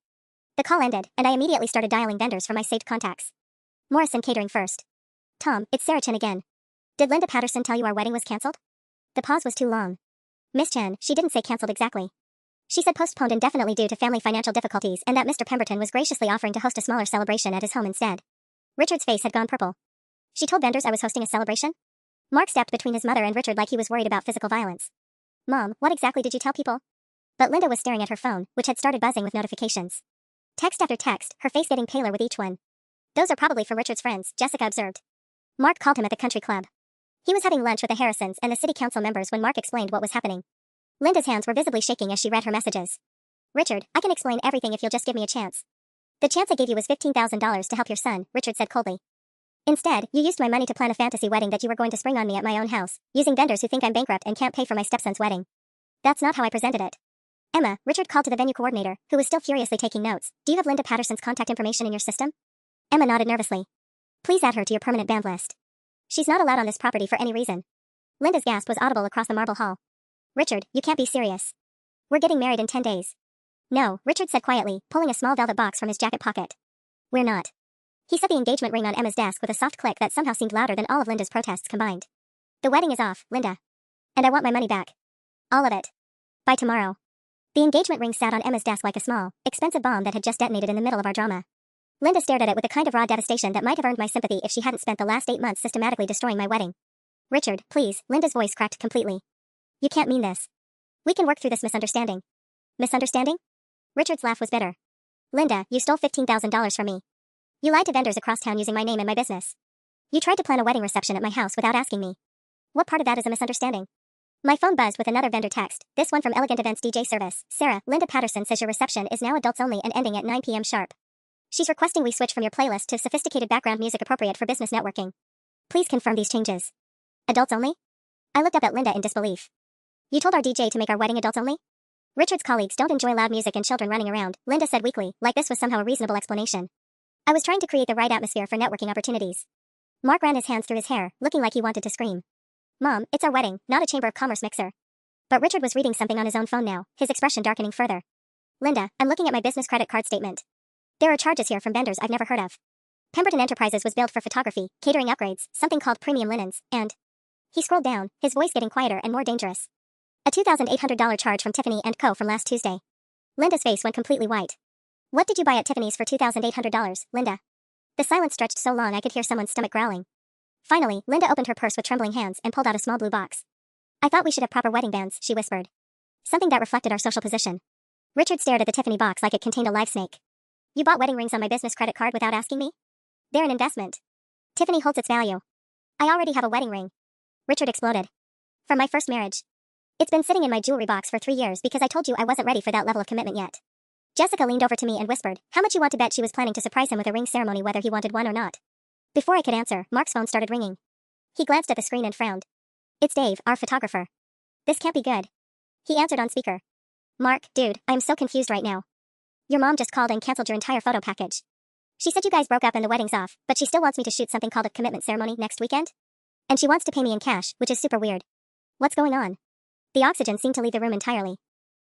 [SPEAKER 1] The call ended, and I immediately started dialing vendors from my saved contacts. Morrison Catering first. Tom, it's Sarah Chen again. Did Linda Patterson tell you our wedding was canceled? The pause was too long. Miss Chen, she didn't say canceled exactly. She said postponed indefinitely due to family financial difficulties and that Mr. Pemberton was graciously offering to host a smaller celebration at his home instead. Richard's face had gone purple. She told vendors I was hosting a celebration? Mark stepped between his mother and Richard like he was worried about physical violence. Mom, what exactly did you tell people? But Linda was staring at her phone, which had started buzzing with notifications. Text after text, her face getting paler with each one. Those are probably for Richard's friends, Jessica observed. Mark called him at the country club. He was having lunch with the Harrisons and the city council members when Mark explained what was happening. Linda's hands were visibly shaking as she read her messages. Richard, I can explain everything if you'll just give me a chance. The chance I gave you was $15,000 to help your son, Richard said coldly. Instead, you used my money to plan a fantasy wedding that you were going to spring on me at my own house, using vendors who think I'm bankrupt and can't pay for my stepson's wedding. That's not how I presented it. Emma, Richard called to the venue coordinator, who was still furiously taking notes. Do you have Linda Patterson's contact information in your system? Emma nodded nervously. Please add her to your permanent banned list. She's not allowed on this property for any reason. Linda's gasp was audible across the marble hall. Richard, you can't be serious. We're getting married in 10 days. No, Richard said quietly, pulling a small velvet box from his jacket pocket. We're not. He set the engagement ring on Emma's desk with a soft click that somehow seemed louder than all of Linda's protests combined. The wedding is off, Linda. And I want my money back. All of it. By tomorrow. The engagement ring sat on Emma's desk like a small, expensive bomb that had just detonated in the middle of our drama. Linda stared at it with a kind of raw devastation that might have earned my sympathy if she hadn't spent the last 8 months systematically destroying my wedding. Richard, please, Linda's voice cracked completely. You can't mean this. We can work through this misunderstanding. Misunderstanding? Richard's laugh was bitter. Linda, you stole $15,000 from me. You lied to vendors across town using my name and my business. You tried to plan a wedding reception at my house without asking me. What part of that is a misunderstanding? My phone buzzed with another vendor text, this one from Elegant Events DJ Service. Sarah, Linda Patterson says your reception is now adults only and ending at 9 p.m. sharp. She's requesting we switch from your playlist to sophisticated background music appropriate for business networking. Please confirm these changes. Adults only? I looked up at Linda in disbelief. You told our DJ to make our wedding adults only? Richard's colleagues don't enjoy loud music and children running around, Linda said weakly, like this was somehow a reasonable explanation. I was trying to create the right atmosphere for networking opportunities. Mark ran his hands through his hair, looking like he wanted to scream. Mom, it's our wedding, not a Chamber of Commerce mixer. But Richard was reading something on his own phone now, his expression darkening further. Linda, I'm looking at my business credit card statement. There are charges here from vendors I've never heard of. Pemberton Enterprises was billed for photography, catering upgrades, something called premium linens, and... He scrolled down, his voice getting quieter and more dangerous. A $2,800 charge from Tiffany & Co. from last Tuesday. Linda's face went completely white. What did you buy at Tiffany's for $2,800, Linda? The silence stretched so long I could hear someone's stomach growling. Finally, Linda opened her purse with trembling hands and pulled out a small blue box. I thought we should have proper wedding bands, she whispered. Something that reflected our social position. Richard stared at the Tiffany box like it contained a live snake. You bought wedding rings on my business credit card without asking me? They're an investment. Tiffany holds its value. I already have a wedding ring. Richard exploded. From my first marriage. It's been sitting in my jewelry box for 3 years because I told you I wasn't ready for that level of commitment yet. Jessica leaned over to me and whispered, how much you want to bet she was planning to surprise him with a ring ceremony whether he wanted one or not. Before I could answer, Mark's phone started ringing. He glanced at the screen and frowned. It's Dave, our photographer. This can't be good. He answered on speaker. Mark, dude, I am so confused right now. Your mom just called and canceled your entire photo package. She said you guys broke up and the wedding's off, but she still wants me to shoot something called a commitment ceremony next weekend? And she wants to pay me in cash, which is super weird. What's going on? The oxygen seemed to leave the room entirely.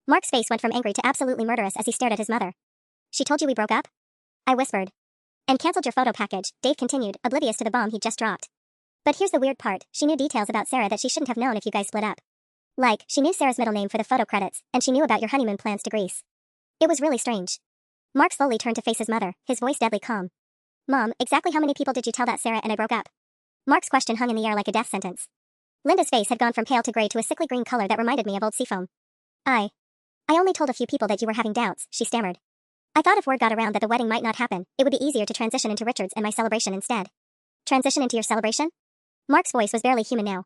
[SPEAKER 1] Mark's face went from angry to absolutely murderous as he stared at his mother. She told you we broke up? I whispered. And canceled your photo package, Dave continued, oblivious to the bomb he'd just dropped. But here's the weird part, she knew details about Sarah that she shouldn't have known if you guys split up. Like, she knew Sarah's middle name for the photo credits, and she knew about your honeymoon plans to Greece. It was really strange. Mark slowly turned to face his mother, his voice deadly calm. Mom, exactly how many people did you tell that Sarah and I broke up? Mark's question hung in the air like a death sentence. Linda's face had gone from pale to gray to a sickly green color that reminded me of old seafoam. I only told a few people that you were having doubts, she stammered. I thought if word got around that the wedding might not happen, it would be easier to transition into Richard's and my celebration instead. Transition into your celebration? Mark's voice was barely human now.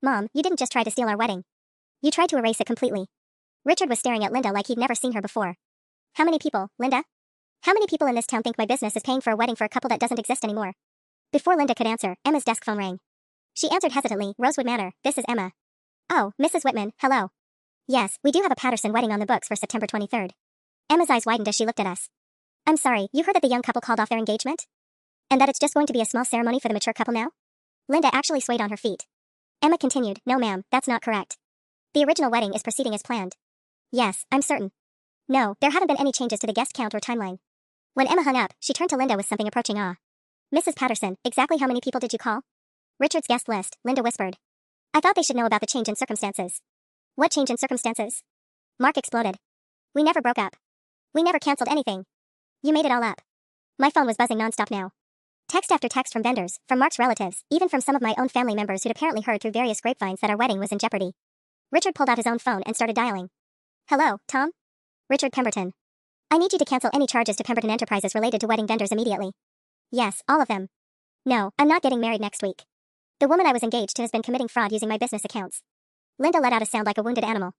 [SPEAKER 1] Mom, you didn't just try to steal our wedding. You tried to erase it completely. Richard was staring at Linda like he'd never seen her before. How many people, Linda? How many people in this town think my business is paying for a wedding for a couple that doesn't exist anymore? Before Linda could answer, Emma's desk phone rang. She answered hesitantly, Rosewood Manor, this is Emma. Oh, Mrs. Whitman, hello. Yes, we do have a Patterson wedding on the books for September 23rd. Emma's eyes widened as she looked at us. I'm sorry, you heard that the young couple called off their engagement? And that it's just going to be a small ceremony for the mature couple now? Linda actually swayed on her feet. Emma continued, no ma'am, that's not correct. The original wedding is proceeding as planned. Yes, I'm certain. No, there haven't been any changes to the guest count or timeline. When Emma hung up, she turned to Linda with something approaching awe. Mrs. Patterson, exactly how many people did you call? Richard's guest list, Linda whispered. I thought they should know about the change in circumstances. What change in circumstances? Mark exploded. We never broke up. We never canceled anything. You made it all up. My phone was buzzing nonstop now. Text after text from vendors, from Mark's relatives, even from some of my own family members who'd apparently heard through various grapevines that our wedding was in jeopardy. Richard pulled out his own phone and started dialing. Hello, Tom? Richard Pemberton. I need you to cancel any charges to Pemberton Enterprises related to wedding vendors immediately. Yes, all of them. No, I'm not getting married next week. The woman I was engaged to has been committing fraud using my business accounts. Linda let out a sound like a wounded animal.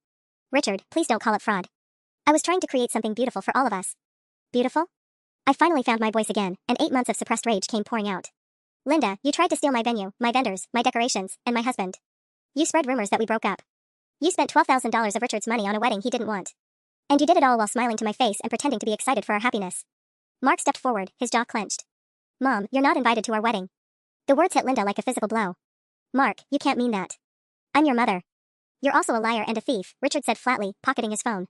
[SPEAKER 1] Richard, please don't call it fraud. I was trying to create something beautiful for all of us. Beautiful? I finally found my voice again, and 8 months of suppressed rage came pouring out. Linda, you tried to steal my venue, my vendors, my decorations, and my husband. You spread rumors that we broke up. You spent $12,000 of Richard's money on a wedding he didn't want. And you did it all while smiling to my face and pretending to be excited for our happiness. Mark stepped forward, his jaw clenched. Mom, you're not invited to our wedding. The words hit Linda like a physical blow. Mark, you can't mean that. I'm your mother. You're also a liar and a thief, Richard said flatly, pocketing his phone.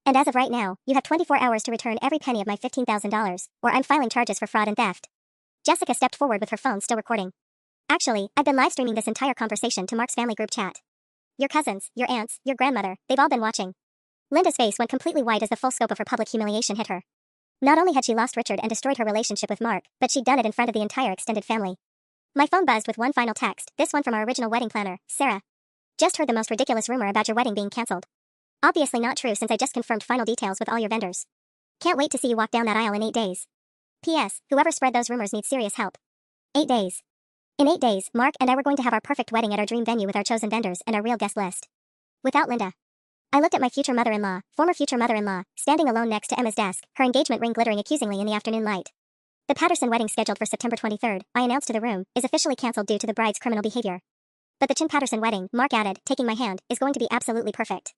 [SPEAKER 1] And as of right now, you have 24 hours to return every penny of my $15,000, or I'm filing charges for fraud and theft. Jessica stepped forward with her phone still recording. Actually, I've been live streaming this entire conversation to Mark's family group chat. Your cousins, your aunts, your grandmother, they've all been watching. Linda's face went completely white as the full scope of her public humiliation hit her. Not only had she lost Richard and destroyed her relationship with Mark, but she'd done it in front of the entire extended family. My phone buzzed with one final text, this one from our original wedding planner, Sarah. Just heard the most ridiculous rumor about your wedding being cancelled. Obviously not true since I just confirmed final details with all your vendors. Can't wait to see you walk down that aisle in 8 days. P.S. Whoever spread those rumors needs serious help. 8 days. In 8 days, Mark and I were going to have our perfect wedding at our dream venue with our chosen vendors and our real guest list. Without Linda. I looked at my future mother-in-law, former future mother-in-law, standing alone next to Emma's desk, her engagement ring glittering accusingly in the afternoon light. The Patterson wedding scheduled for September 23rd, I announced to the room, is officially cancelled due to the bride's criminal behavior. But the Chin Patterson wedding, Mark added, taking my hand, is going to be absolutely perfect.